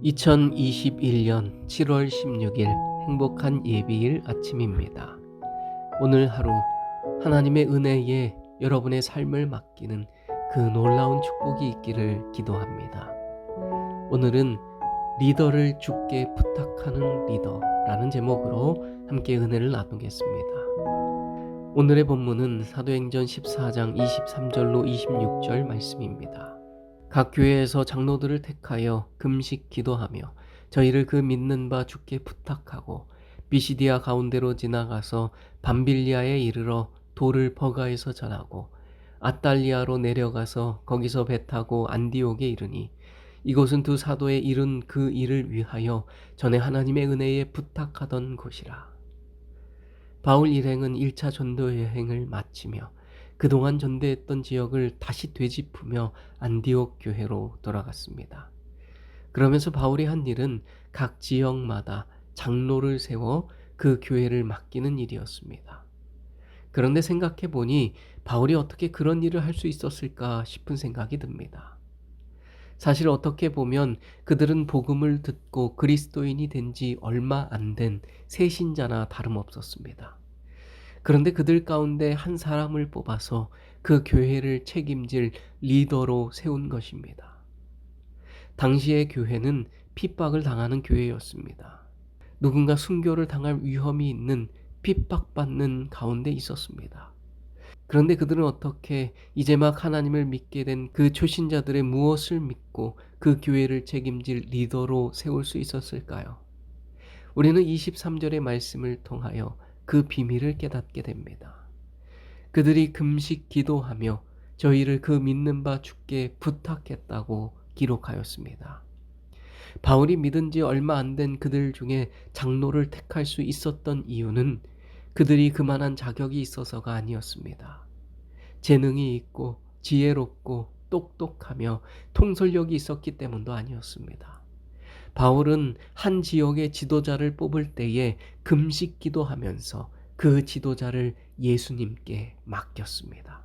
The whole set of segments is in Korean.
2021년 7월 16일 행복한 예비일 아침입니다. 오늘 하루 하나님의 은혜에 여러분의 삶을 맡기는 그 놀라운 축복이 있기를 기도합니다. 오늘은 리더를 주께 부탁하는 리더라는 제목으로 함께 은혜를 나누겠습니다. 오늘의 본문은 사도행전 14장 23절로 26절 말씀입니다. 각 교회에서 장로들을 택하여 금식 기도하며 저희를 그 믿는 바 주께 부탁하고 비시디아 가운데로 지나가서 밤빌리아에 이르러 돌을 버가에서 전하고 아탈리아로 내려가서 거기서 배 타고 안디옥에 이르니 이곳은 두 사도의 이룬 그 일을 위하여 전에 하나님의 은혜에 부탁하던 곳이라. 바울 일행은 1차 전도 여행을 마치며 그동안 전대했던 지역을 다시 되짚으며 안디옥 교회로 돌아갔습니다. 그러면서 바울이 한 일은 각 지역마다 장로를 세워 그 교회를 맡기는 일이었습니다. 그런데 생각해 보니 바울이 어떻게 그런 일을 할 수 있었을까 싶은 생각이 듭니다. 사실 어떻게 보면 그들은 복음을 듣고 그리스도인이 된 지 얼마 안 된 새신자나 다름없었습니다. 그런데 그들 가운데 한 사람을 뽑아서 그 교회를 책임질 리더로 세운 것입니다. 당시의 교회는 핍박을 당하는 교회였습니다. 누군가 순교를 당할 위험이 있는 핍박받는 가운데 있었습니다. 그런데 그들은 어떻게 이제 막 하나님을 믿게 된 그 초신자들의 무엇을 믿고 그 교회를 책임질 리더로 세울 수 있었을까요? 우리는 23절의 말씀을 통하여 그 비밀을 깨닫게 됩니다. 그들이 금식 기도하며 저희를 그 믿는 바 주께 부탁했다고 기록하였습니다. 바울이 믿은 지 얼마 안 된 그들 중에 장로를 택할 수 있었던 이유는 그들이 그만한 자격이 있어서가 아니었습니다. 재능이 있고 지혜롭고 똑똑하며 통솔력이 있었기 때문도 아니었습니다. 바울은 한 지역의 지도자를 뽑을 때에 금식 기도하면서 그 지도자를 예수님께 맡겼습니다.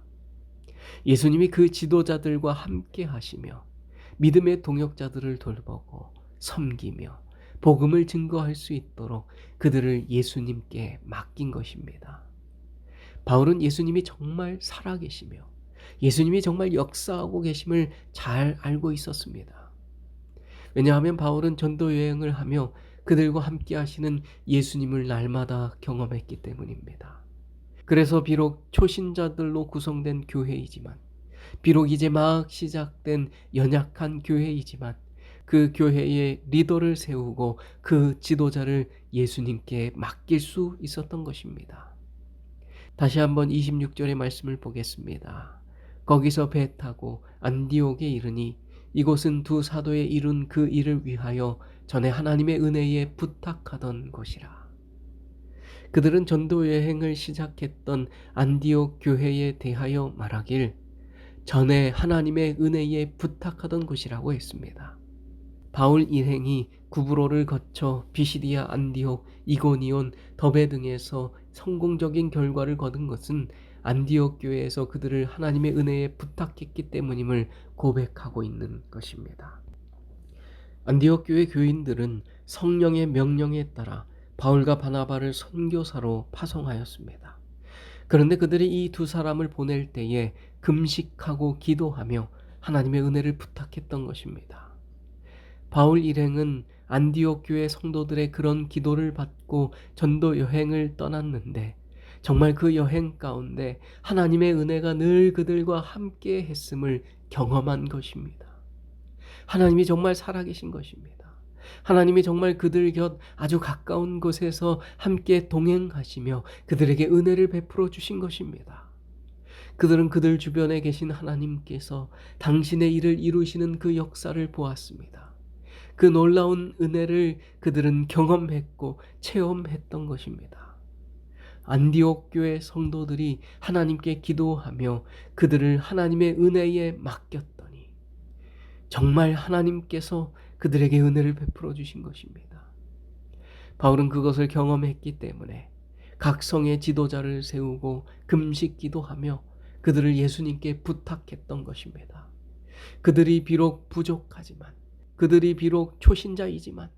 예수님이 그 지도자들과 함께 하시며 믿음의 동역자들을 돌보고 섬기며 복음을 증거할 수 있도록 그들을 예수님께 맡긴 것입니다. 바울은 예수님이 정말 살아계시며 예수님이 정말 역사하고 계심을 잘 알고 있었습니다. 왜냐하면 바울은 전도 여행을 하며 그들과 함께 하시는 예수님을 날마다 경험했기 때문입니다. 그래서 비록 초신자들로 구성된 교회이지만, 비록 이제 막 시작된 연약한 교회이지만 그 교회의 리더를 세우고 그 지도자를 예수님께 맡길 수 있었던 것입니다. 다시 한번 26절의 말씀을 보겠습니다. 거기서 배 타고 안디옥에 이르니 이곳은 두 사도의 이룬 그 일을 위하여 전에 하나님의 은혜에 부탁하던 곳이라. 그들은 전도 여행을 시작했던 안디옥 교회에 대하여 말하길 전에 하나님의 은혜에 부탁하던 곳이라고 했습니다. 바울 일행이 구브로를 거쳐 비시디아, 안디옥, 이고니온, 더베 등에서 성공적인 결과를 거둔 것은 안디옥 교회에서 그들을 하나님의 은혜에 부탁했기 때문임을 고백하고 있는 것입니다. 안디옥 교회 교인들은 성령의 명령에 따라 바울과 바나바를 선교사로 파송하였습니다. 그런데 그들이 이 두 사람을 보낼 때에 금식하고 기도하며 하나님의 은혜를 부탁했던 것입니다. 바울 일행은 안디옥 교회 성도들의 그런 기도를 받고 전도 여행을 떠났는데 정말 그 여행 가운데 하나님의 은혜가 늘 그들과 함께 했음을 경험한 것입니다. 하나님이 정말 살아계신 것입니다. 하나님이 정말 그들 곁 아주 가까운 곳에서 함께 동행하시며 그들에게 은혜를 베풀어 주신 것입니다. 그들은 그들 주변에 계신 하나님께서 당신의 일을 이루시는 그 역사를 보았습니다. 그 놀라운 은혜를 그들은 경험했고 체험했던 것입니다. 안디옥 교회 성도들이 하나님께 기도하며 그들을 하나님의 은혜에 맡겼더니 정말 하나님께서 그들에게 은혜를 베풀어 주신 것입니다. 바울은 그것을 경험했기 때문에 각 성의 지도자를 세우고 금식 기도하며 그들을 예수님께 부탁했던 것입니다. 그들이 비록 부족하지만 그들이 비록 초신자이지만,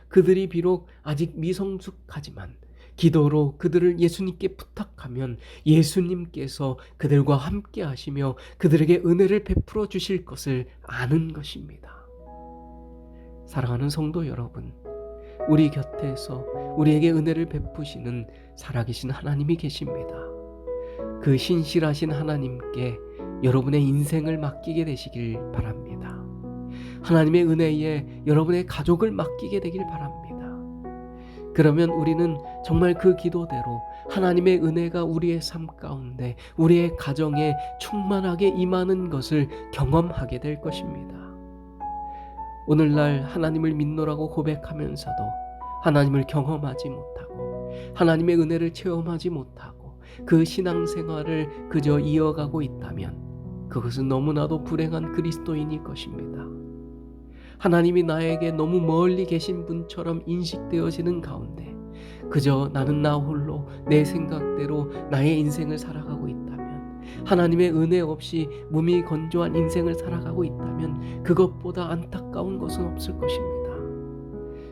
그들이 비록 아직 미성숙하지만 기도로 그들을 예수님께 부탁하면 예수님께서 그들과 함께 하시며 그들에게 은혜를 베풀어 주실 것을 아는 것입니다. 사랑하는 성도 여러분, 우리 곁에서 우리에게 은혜를 베푸시는 살아계신 하나님이 계십니다. 그 신실하신 하나님께 여러분의 인생을 맡기게 되시길 바랍니다. 하나님의 은혜에 여러분의 가족을 맡기게 되길 바랍니다. 그러면 우리는 정말 그 기도대로 하나님의 은혜가 우리의 삶 가운데, 우리의 가정에 충만하게 임하는 것을 경험하게 될 것입니다. 오늘날 하나님을 믿노라고 고백하면서도 하나님을 경험하지 못하고 하나님의 은혜를 체험하지 못하고 그 신앙생활을 그저 이어가고 있다면 그것은 너무나도 불행한 그리스도인일 것입니다. 하나님이 나에게 너무 멀리 계신 분처럼 인식되어지는 가운데 그저 나는 나 홀로 내 생각대로 나의 인생을 살아가고 있다면, 하나님의 은혜 없이 무미건조한 인생을 살아가고 있다면 그것보다 안타까운 것은 없을 것입니다.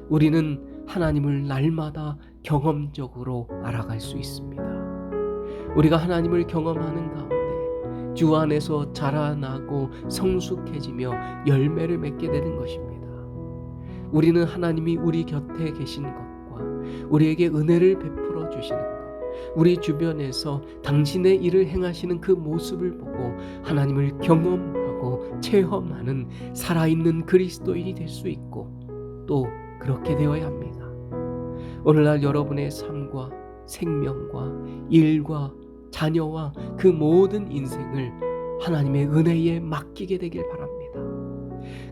우리는 하나님을 날마다 경험적으로 알아갈 수 있습니다. 우리가 하나님을 경험하는 가운데 주 안에서 자라나고 성숙해지며 열매를 맺게 되는 것입니다. 우리는 하나님이 우리 곁에 계신 것과 우리에게 은혜를 베풀어 주시는 것, 우리 주변에서 당신의 일을 행하시는 그 모습을 보고 하나님을 경험하고 체험하는 살아있는 그리스도인이 될 수 있고, 또 그렇게 되어야 합니다. 오늘날 여러분의 삶과 생명과 일과 자녀와 그 모든 인생을 하나님의 은혜에 맡기게 되길 바랍니다.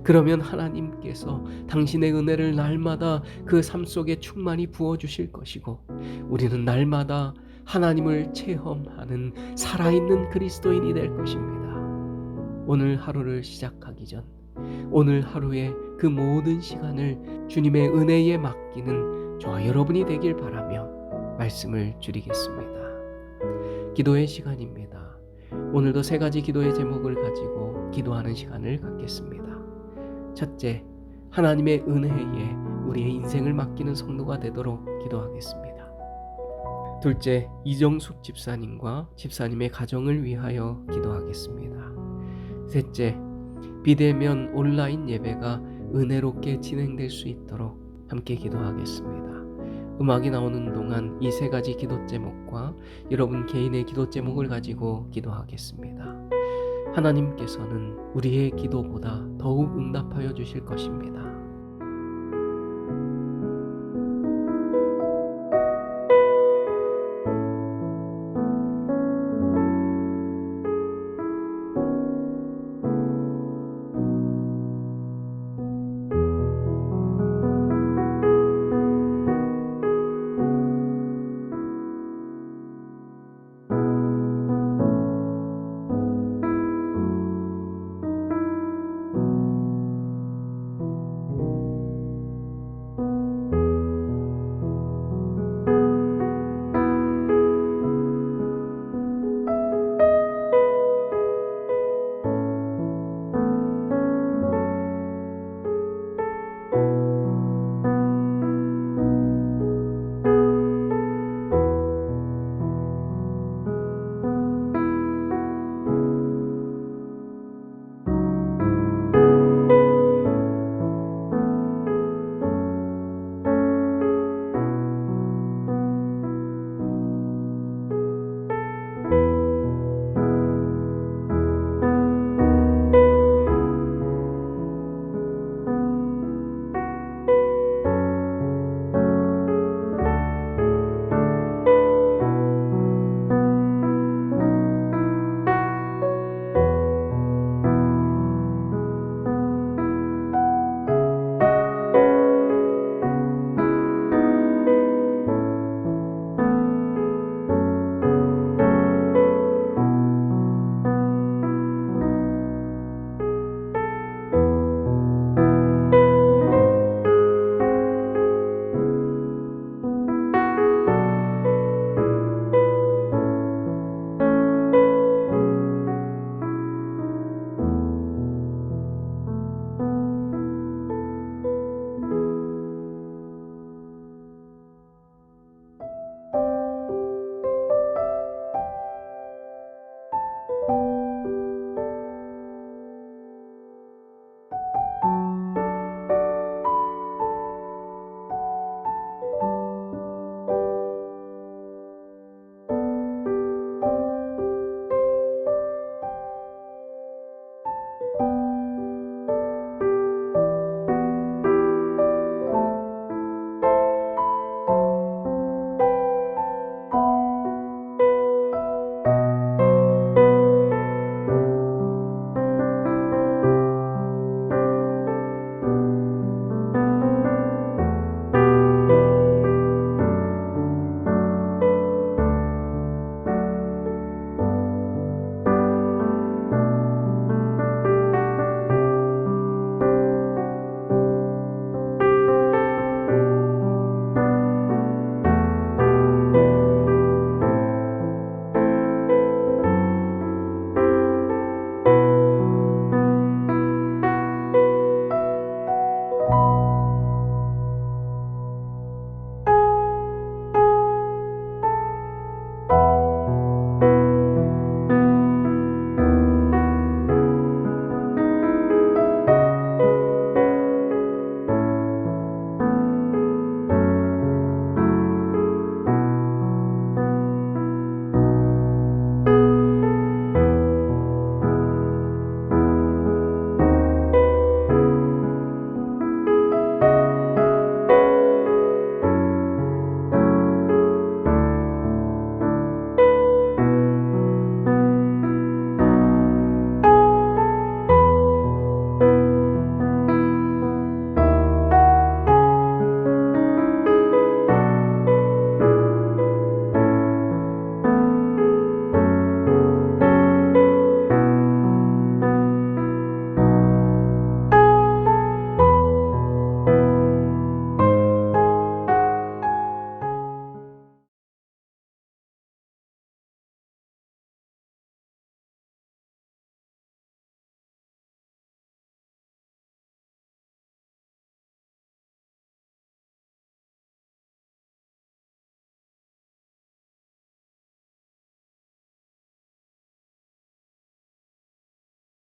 그러면 하나님께서 당신의 은혜를 날마다 그 삶 속에 충만히 부어주실 것이고, 우리는 날마다 하나님을 체험하는 살아있는 그리스도인이 될 것입니다. 오늘 하루를 시작하기 전, 오늘 하루의 그 모든 시간을 주님의 은혜에 맡기는 저와 여러분이 되길 바라며 말씀을 줄이겠습니다. 기도의 시간입니다. 오늘도 3가지 기도의 제목을 가지고 기도하는 시간을 갖겠습니다. 첫째, 하나님의 은혜에 우리의 인생을 맡기는 성도가 되도록 기도하겠습니다. 둘째, 이정숙 집사님과 집사님의 가정을 위하여 기도하겠습니다. 셋째, 비대면 온라인 예배가 은혜롭게 진행될 수 있도록 함께 기도하겠습니다. 음악이 나오는 동안 이 3가지 기도 제목과 여러분 개인의 기도 제목을 가지고 기도하겠습니다. 하나님께서는 우리의 기도보다 더욱 응답하여 주실 것입니다.